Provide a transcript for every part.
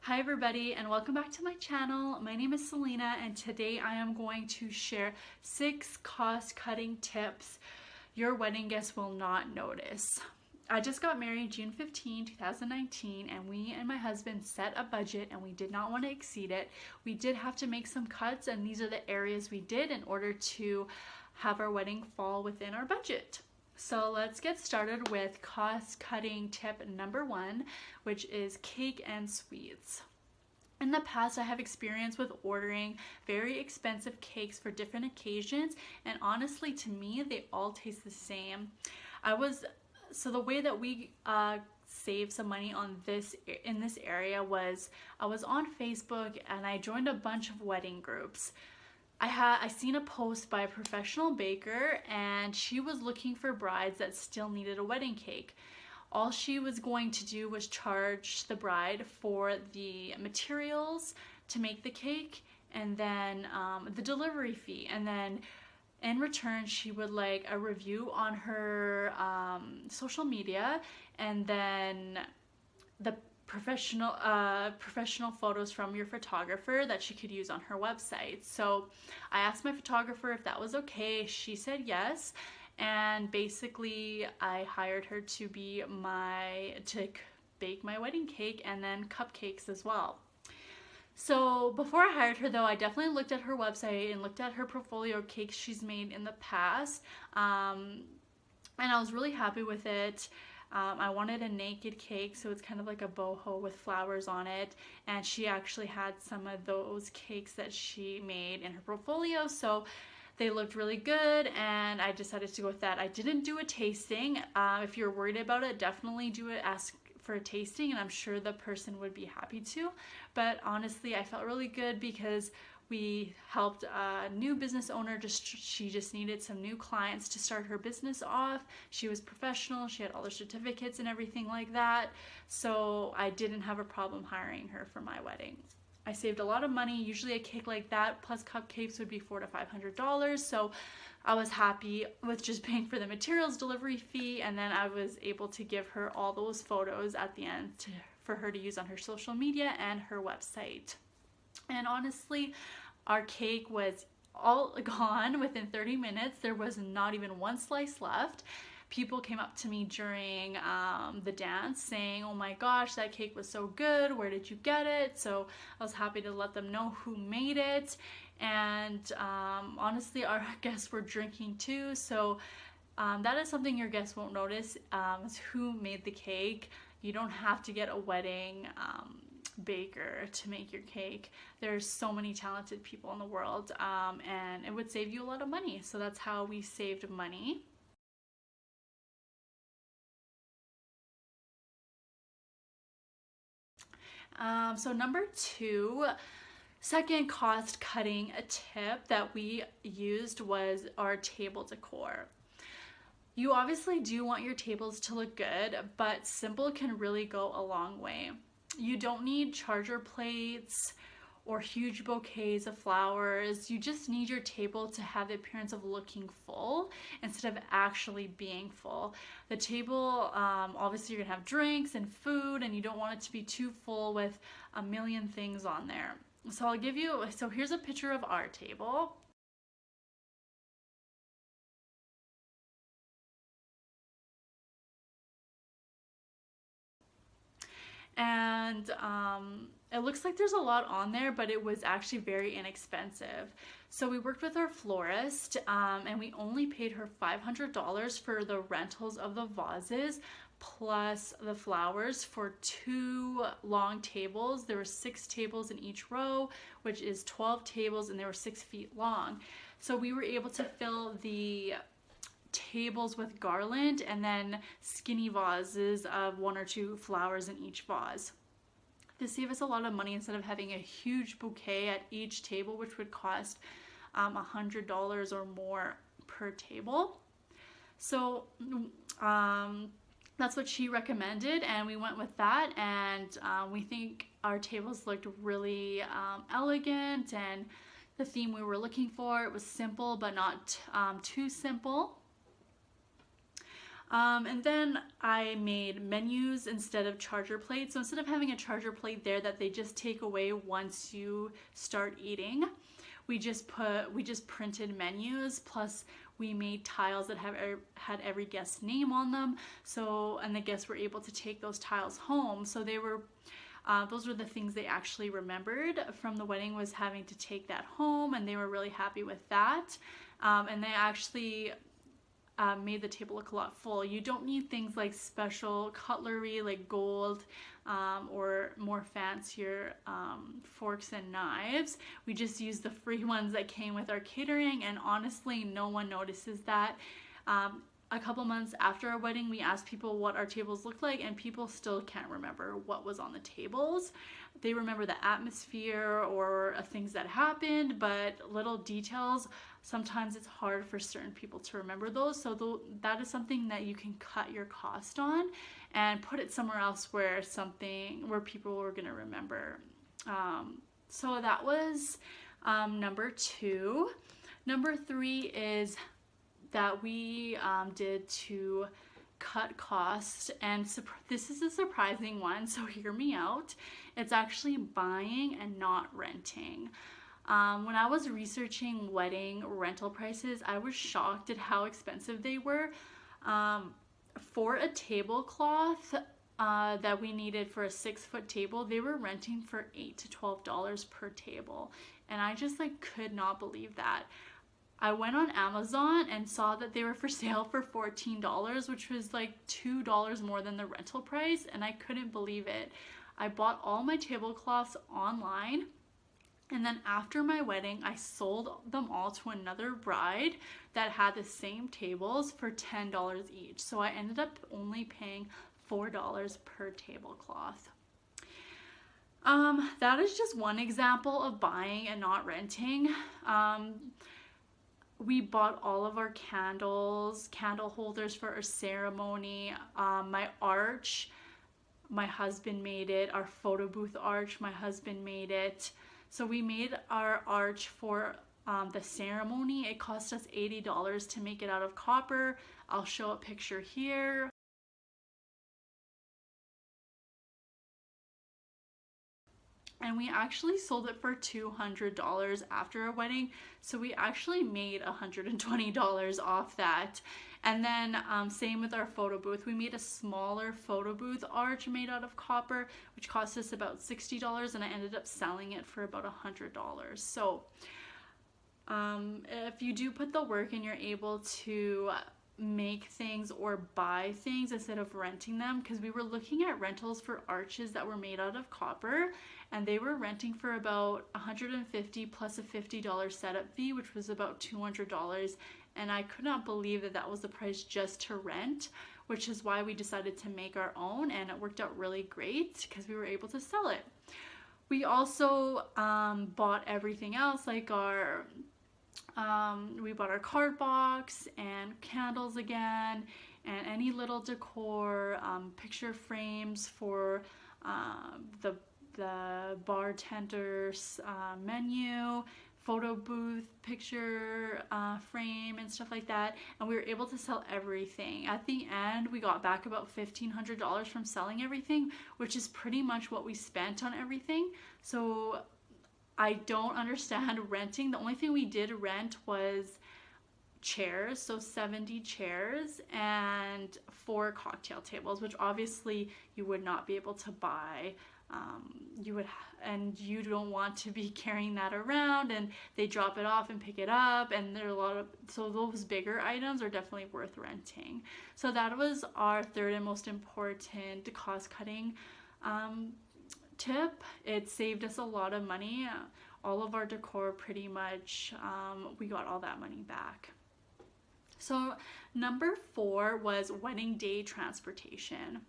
Hi everybody and welcome back to my channel. My name is Selena and today I am going to share 6 cost-cutting tips your wedding guests will not notice. I just got married June 15, 2019 and we and my husband set a budget and we did not want to exceed it. We did have to make some cuts and these are the areas we did in order to have our wedding fall within our budget. So let's get started with cost-cutting tip number 1, which is cake and sweets. In the past, I have experience with ordering very expensive cakes for different occasions, and honestly, to me, they all taste the same. So the way that we saved some money on in this area was I was on Facebook and I joined a bunch of wedding groups. I seen a post by a professional baker and she was looking for brides that still needed a wedding cake. All she was going to do was charge the bride for the materials to make the cake and then the delivery fee, and then in return she would like a review on her social media and then the professional photos from your photographer that she could use on her website. So I asked my photographer if that was okay. She said yes, and basically I hired her to bake my wedding cake and then cupcakes as well. So before I hired her though, I definitely looked at her website and looked at her portfolio of cakes she's made in the past, and I was really happy with it. I wanted a naked cake, so it's kind of like a boho with flowers on it, and she actually had some of those cakes that she made in her portfolio, so they looked really good and I decided to go with that. I didn't do a tasting. If you're worried about it, definitely ask for a tasting, and I'm sure the person would be happy to, but honestly I felt really good because we helped a new business owner. She just needed some new clients to start her business off. She was professional, she had all her certificates and everything like that, so I didn't have a problem hiring her for my wedding. I saved a lot of money. Usually a cake like that plus cupcakes would be $400 to $500, so I was happy with just paying for the materials, delivery fee, and then I was able to give her all those photos at the end for her to use on her social media and her website. And honestly, our cake was all gone within 30 minutes. There was not even one slice left. People came up to me during the dance saying, "Oh my gosh, that cake was so good. Where did you get it?" So I was happy to let them know who made it. And honestly, our guests were drinking too. So that is something your guests won't notice, is who made the cake. You don't have to get a wedding baker to make your cake. There's so many talented people in the world, and it would save you a lot of money. So that's how we saved money. So number 2, second cost cutting tip that we used was our table decor. You obviously do want your tables to look good, but simple can really go a long way. You don't need charger plates or huge bouquets of flowers. You just need your table to have the appearance of looking full instead of actually being full. The table, obviously you're gonna have drinks and food, and you don't want it to be too full with a million things on there. So here's a picture of our table. And it looks like there's a lot on there, but it was actually very inexpensive. So we worked with our florist, and we only paid her $500 for the rentals of the vases plus the flowers for 2 long tables. There were 6 tables in each row, which is 12 tables, and they were 6 feet long. So we were able to fill the tables with garland and then skinny vases of 1 or 2 flowers in each vase. This saved us a lot of money instead of having a huge bouquet at each table, which would cost $100 or more per table. So that's what she recommended, and we went with that, and we think our tables looked really elegant, and the theme we were looking for, it was simple but not too simple. And then I made menus instead of charger plates. So instead of having a charger plate there that they just take away once you start eating, we just printed menus, plus we made tiles that had every guest's name on them. So, and the guests were able to take those tiles home. So those were the things they actually remembered from the wedding, was having to take that home, and they were really happy with that. And they actually made the table look a lot full. You don't need things like special cutlery like gold or more fancier forks and knives. We just used the free ones that came with our catering, and honestly no one notices that. A couple months after our wedding, we asked people what our tables looked like, and people still can't remember what was on the tables. They remember the atmosphere or things that happened, but little details, sometimes it's hard for certain people to remember those. So that is something that you can cut your cost on and put it somewhere else where people were going to remember. So that was number 2. Number 3 is that we did to cut costs, and this is a surprising one, so hear me out. It's actually buying and not renting. When I was researching wedding rental prices, I was shocked at how expensive they were. For a tablecloth that we needed for a 6-foot table, they were renting for $8 to $12 per table, and I just could not believe that. I went on Amazon and saw that they were for sale for $14, which was $2 more than the rental price, and I couldn't believe it. I bought all my tablecloths online, and then after my wedding, I sold them all to another bride that had the same tables for $10 each. So I ended up only paying $4 per tablecloth. That is just one example of buying and not renting. We bought all of our candles, candle holders for our ceremony, my arch, my husband made it, our photo booth arch, my husband made it. So we made our arch for the ceremony. It cost us $80 to make it out of copper. I'll show a picture here. And we actually sold it for $200 after our wedding, so we actually made $120 off that. And then same with our photo booth. We made a smaller photo booth arch made out of copper, which cost us about $60, and I ended up selling it for about $100. So if you do put the work and you're able to make things or buy things instead of renting them, because we were looking at rentals for arches that were made out of copper, and they were renting for about $150 plus a $50 setup fee, which was about $200, and I could not believe that that was the price just to rent, which is why we decided to make our own, and it worked out really great because we were able to sell it. We also bought everything else, like we bought our card box and candles again, and any little decor, picture frames for the bartender's menu, photo booth picture frame and stuff like that, and we were able to sell everything. At the end, we got back about $1,500 from selling everything, which is pretty much what we spent on everything. So I don't understand renting. The only thing we did rent was chairs, so 70 chairs and 4 cocktail tables, which obviously you would not be able to buy. And you don't want to be carrying that around, and they drop it off and pick it up, and there are so those bigger items are definitely worth renting. So that was our third and most important cost cutting tip. It saved us a lot of money. All of our decor, pretty much, we got all that money back. So number 4 was wedding day transportation.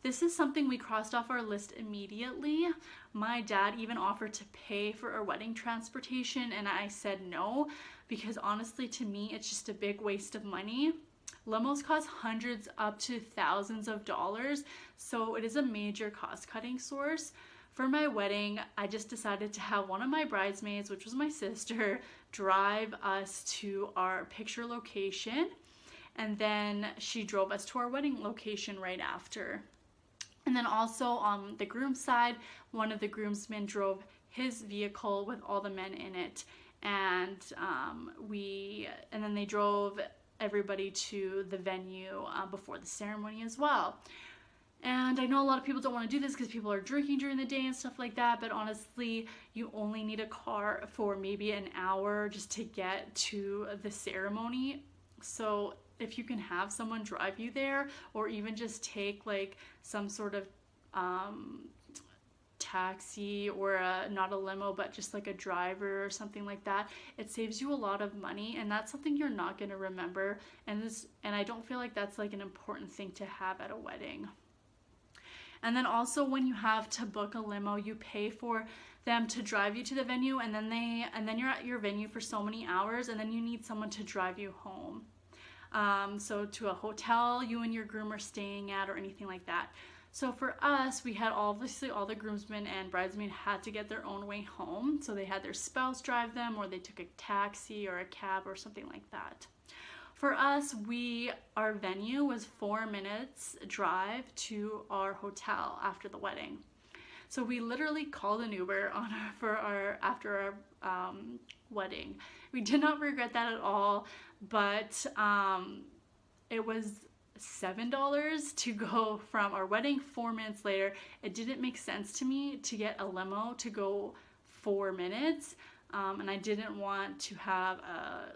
This is something we crossed off our list immediately. My dad even offered to pay for our wedding transportation, and I said no, because honestly, to me, it's just a big waste of money. Limos cost hundreds up to thousands of dollars, so it is a major cost-cutting source. For my wedding, I just decided to have one of my bridesmaids, which was my sister, drive us to our picture location. and then she drove us to our wedding location right after. And then also on the groom's side, one of the groomsmen drove his vehicle with all the men in it, and then they drove everybody to the venue before the ceremony as well. And I know a lot of people don't want to do this because people are drinking during the day and stuff like that, but honestly, you only need a car for maybe an hour just to get to the ceremony. So if you can have someone drive you there, or even just take like some sort of taxi, or not a limo, but just like a driver or something like that, it saves you a lot of money, and that's something you're not going to remember. And I don't feel like that's like an important thing to have at a wedding. And then also when you have to book a limo, you pay for them to drive you to the venue, and then you're at your venue for so many hours, and then you need someone to drive you home. So to a hotel you and your groom are staying at, or anything like that. So for us, we had obviously all the groomsmen and bridesmaids had to get their own way home. So they had their spouse drive them, or they took a taxi or a cab or something like that. For us, our venue was 4 minutes drive to our hotel after the wedding. So we literally called an Uber after our wedding. We did not regret that at all, but it was $7 to go from our wedding 4 minutes later. It didn't make sense to me to get a limo to go 4 minutes, and I didn't want to have a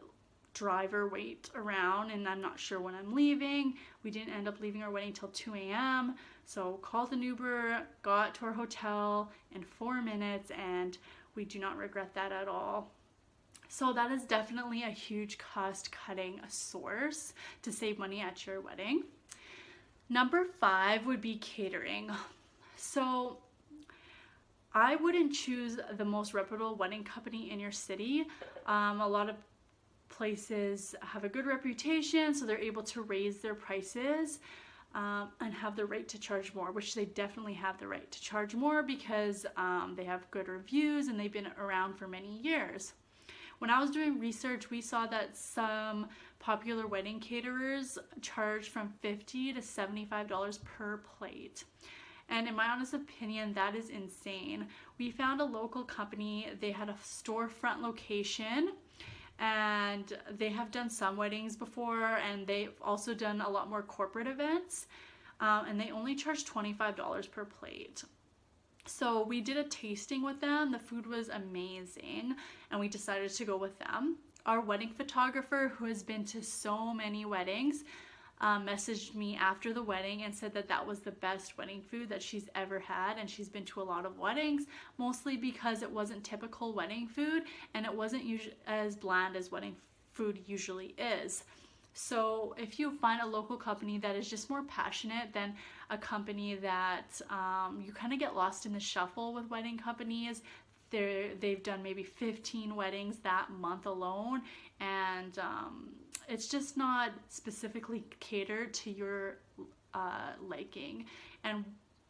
driver wait around, and I'm not sure when I'm leaving. We didn't end up leaving our wedding till 2 a.m. So called an Uber, got to our hotel in 4 minutes, and we do not regret that at all. So that is definitely a huge cost cutting source to save money at your wedding. Number 5 would be catering. So I wouldn't choose the most reputable wedding company in your city. A lot of places have a good reputation, so they're able to raise their prices and have the right to charge more, which they definitely have the right to charge more because they have good reviews and they've been around for many years. When I was doing research, we saw that some popular wedding caterers charge from $50 to $75 per plate. And in my honest opinion, that is insane. We found a local company. They had a storefront location, and they have done some weddings before, and they've also done a lot more corporate events, and they only charge $25 per plate. So we did a tasting with them. The food was amazing, and we decided to go with them. Our wedding photographer, who has been to so many weddings, messaged me after the wedding and said that that was the best wedding food that she's ever had, and she's been to a lot of weddings, mostly because it wasn't typical wedding food and it wasn't as bland as wedding food usually is. So if you find a local company that is just more passionate than a company that you kind of get lost in the shuffle with wedding companies, they've done maybe 15 weddings that month alone, and it's just not specifically catered to your liking. And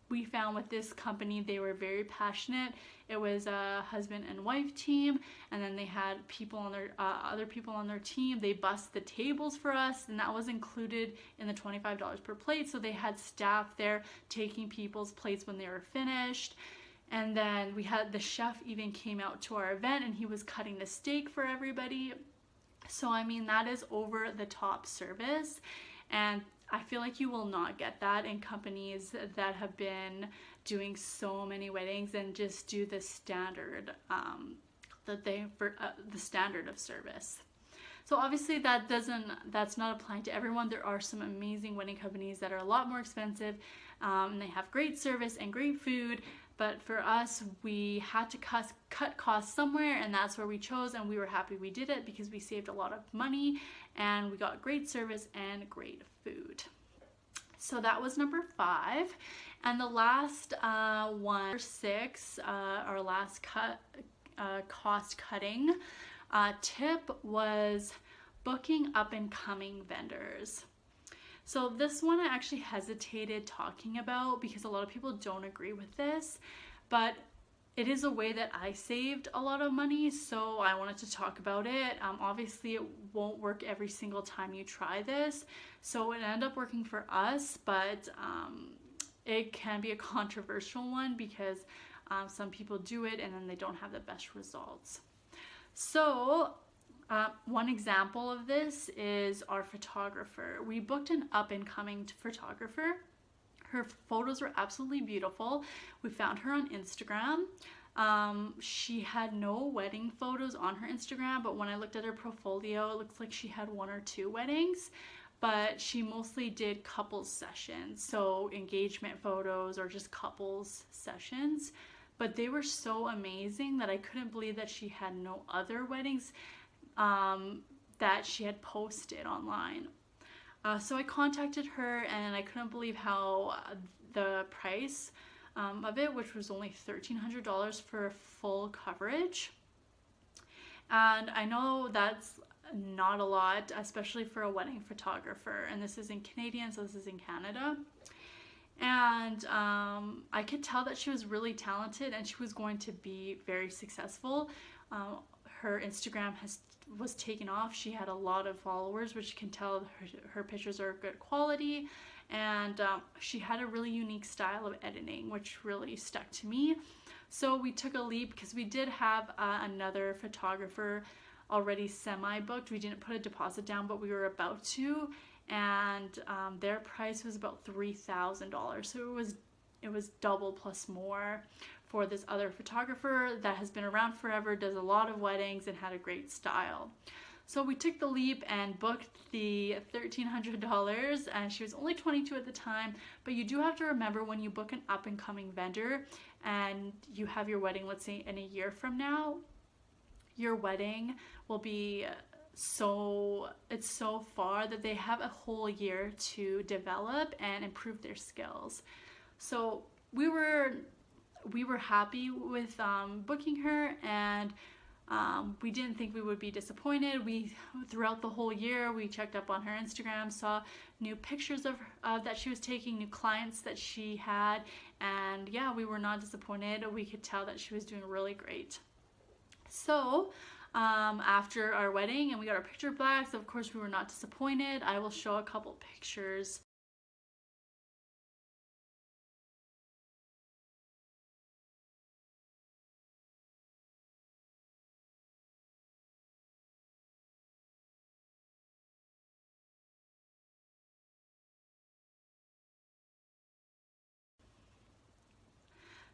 we found with this company, they were very passionate. It was a husband and wife team, and then they had people on their other people on their team. They bussed the tables for us, and that was included in the $25 per plate. So they had staff there taking people's plates when they were finished. And then we had the chef even came out to our event, and he was cutting the steak for everybody. So I mean, that is over the top service, and I feel like you will not get that in companies that have been doing so many weddings and just do the standard the standard of service. So obviously that's not applying to everyone. There are some amazing wedding companies that are a lot more expensive, and they have great service and great food. But for us, we had to cut costs somewhere, and that's where we chose, and we were happy we did it because we saved a lot of money and we got great service and great food. So that was number 5. And the last one, number 6, our last cost cutting tip was booking up and coming vendors. So this one I actually hesitated talking about because a lot of people don't agree with this, but it is a way that I saved a lot of money, so I wanted to talk about it. Obviously, it won't work every single time you try this, so it ended up working for us, but it can be a controversial one because some people do it and then they don't have the best results. So one example of this is our photographer. We booked an up-and-coming photographer. Her photos were absolutely beautiful. We found her on Instagram. She had no wedding photos on her Instagram, but when I looked at her portfolio, it looks like she had 1 or 2 weddings, but she mostly did couples sessions, so engagement photos or just couples sessions. But they were so amazing that I couldn't believe that she had no other weddings that she had posted online. So I contacted her and I couldn't believe how the price of it, which was only $1,300 for full coverage. And I know that's not a lot, especially for a wedding photographer. And this is in Canadian, so this is in Canada. And I could tell that she was really talented and she was going to be very successful. Her Instagram was taken off. She had a lot of followers, which you can tell her pictures are good quality, and she had a really unique style of editing, which really stuck to me. So we took a leap because we did have another photographer already semi-booked. We didn't put a deposit down, but we were about to, and their price was about $3,000. So it was double plus more for this other photographer that has been around forever, does a lot of weddings, and had a great style. So we took the leap and booked the $1,300, and she was only 22 at the time. But you do have to remember, when you book an up-and-coming vendor and you have your wedding, let's say in a year from now, your wedding will be so far that they have a whole year to develop and improve their skills. So we were happy with booking her, and we didn't think we would be disappointed. Throughout the whole year, we checked up on her Instagram, saw new pictures of that she was taking, new clients that she had, and yeah, we were not disappointed. We could tell that she was doing really great. So after our wedding and we got our picture back, so of course we were not disappointed. I will show a couple pictures.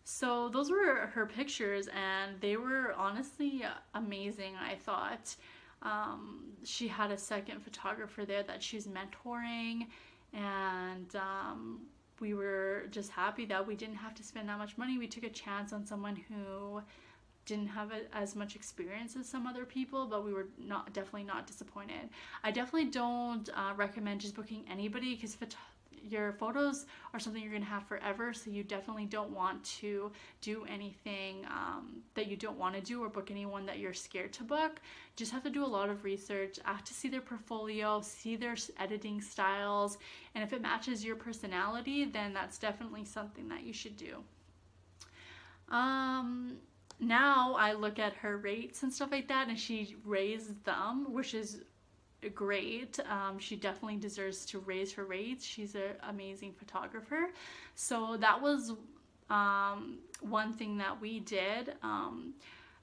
So those were her pictures, and they were honestly amazing, I thought. She had a second photographer there that she's mentoring, and we were just happy that we didn't have to spend that much money. We took a chance on someone who didn't have as much experience as some other people, but we were definitely not disappointed. I definitely don't recommend just booking anybody, because your photos are something you're going to have forever, so you definitely don't want to do anything that you don't want to do, or book anyone that you're scared to book. Just have to do a lot of research, have to see their portfolio, see their editing styles, and if it matches your personality, then that's definitely something that you should do. Now I look at her rates and stuff like that, and she raised them, which is great. She definitely deserves to raise her rates. She's an amazing photographer. So that was one thing that we did.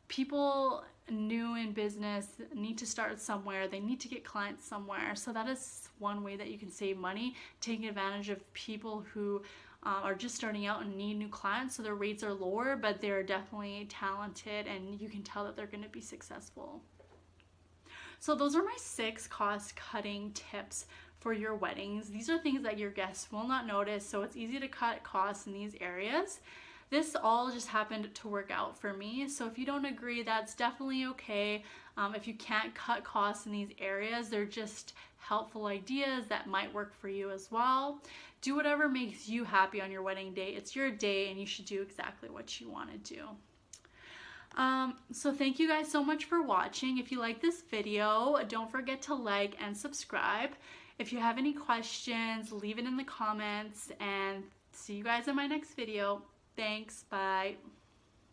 People new in business need to start somewhere. They need to get clients somewhere. So that is one way that you can save money, taking advantage of people who are just starting out and need new clients. So their rates are lower, but they're definitely talented, and you can tell that they're going to be successful. So those are my 6 cost-cutting tips for your weddings. These are things that your guests will not notice, so it's easy to cut costs in these areas. This all just happened to work out for me, so if you don't agree, that's definitely okay. If you can't cut costs in these areas, they're just helpful ideas that might work for you as well. Do whatever makes you happy on your wedding day. It's your day, and you should do exactly what you want to do. So thank you guys so much for watching. If you like this video, don't forget to like and subscribe. If you have any questions, leave it in the comments, and see you guys in my next video. Thanks, bye.